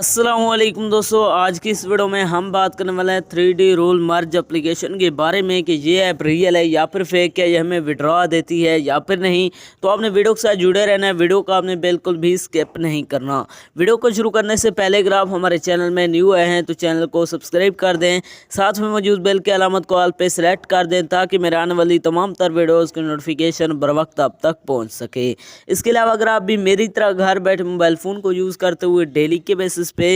अस्सलामुअलैकुम दोस्तों, आज की इस वीडियो में हम बात करने वाले हैं 3D रोल मर्ज एप्लीकेशन के बारे में कि ये ऐप रियल है या फिर फेक है, ये हमें विड्रॉ देती है या फिर नहीं। तो आपने वीडियो के साथ जुड़े रहना है, वीडियो को आपने बिल्कुल भी स्किप नहीं करना। वीडियो को शुरू करने से पहले अगर आप हमारे चैनल में न्यू आए हैं तो चैनल को सब्सक्राइब कर दें, साथ में मौजूद बेल की अलामत को ऑल पे सेलेक्ट कर दें ताकि मेरे आने वाली तमाम तर वीडियोज़ की नोटिफिकेशन बर वक्त आप तक पहुँच सके। इसके अलावा अगर आप भी मेरी तरह घर बैठे मोबाइल फ़ोन को यूज़ करते हुए डेली के बेसिस पे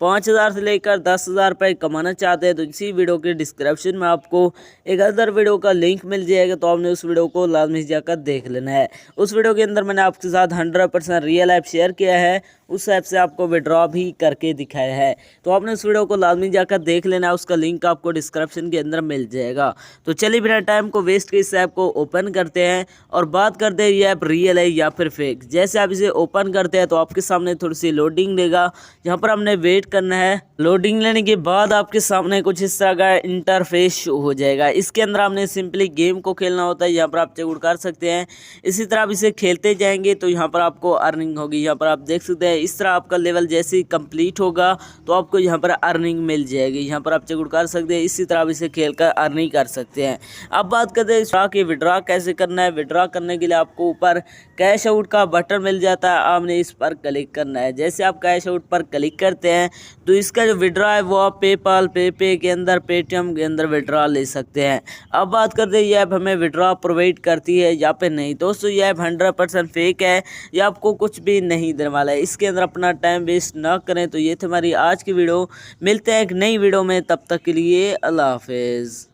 5,000 से लेकर 10,000 रुपये कमाना चाहते हैं तो इसी वीडियो के डिस्क्रिप्शन में आपको एक अदर वीडियो का लिंक मिल जाएगा, तो आपने उस वीडियो को लाजमी जाकर देख लेना है। उस वीडियो के अंदर मैंने आपके साथ 100% रियल ऐप शेयर किया है, उस ऐप से आपको विड्रॉ भी करके दिखाया है, तो आपने उस वीडियो को लाजमी जाकर देख लेना है। उसका लिंक आपको डिस्क्रिप्शन के अंदर मिल जाएगा। तो चलिए बिना टाइम को वेस्ट के इस ऐप को ओपन करते हैं और बात करते हैं ये ऐप रियल है या फिर फेक। जैसे आप इसे ओपन करते हैं तो आपके सामने थोड़ी सी लोडिंग लेगा, यहाँ पर हमने वेट करना है। लोडिंग लेने के बाद आपके सामने कुछ इस तरह का इंटरफेस शो हो जाएगा। इसके अंदर आपने सिंपली गेम को खेलना होता है, यहाँ पर आप चेकआउट कर सकते हैं। इसी तरह आप इसे खेलते जाएंगे तो यहाँ पर आपको अर्निंग होगी। यहाँ पर आप देख सकते हैं इस तरह आपका लेवल जैसे ही कंप्लीट होगा तो आपको यहाँ पर अर्निंग मिल जाएगी। यहाँ पर आप चेकआउट कर सकते हैं। इसी तरह आप इसे खेल कर अर्निंग कर सकते हैं। अब बात करते हैं कि विड्रॉ कैसे करना है। विड्रॉ करने के लिए आपको ऊपर कैश आउट का बटन मिल जाता है, आपने इस पर क्लिक करना है। जैसे आप कैश आउट पर क्लिक करते हैं तो इसका जो विड्रॉ है वो आप पेपाल, पे के अंदर, पेटीएम के अंदर विड्रॉ ले सकते हैं। अब बात करते हैं ये ऐप हमें विड्रॉ प्रोवाइड करती है या फिर नहीं। दोस्तों ये ऐप 100% फेक है, ये आपको कुछ भी नहीं देने वाला है। इसके अंदर अपना टाइम वेस्ट ना करें। तो ये थी हमारी आज की वीडियो, मिलते हैं एक नई वीडियो में, तब तक के लिए अल्लाह हाफिज़।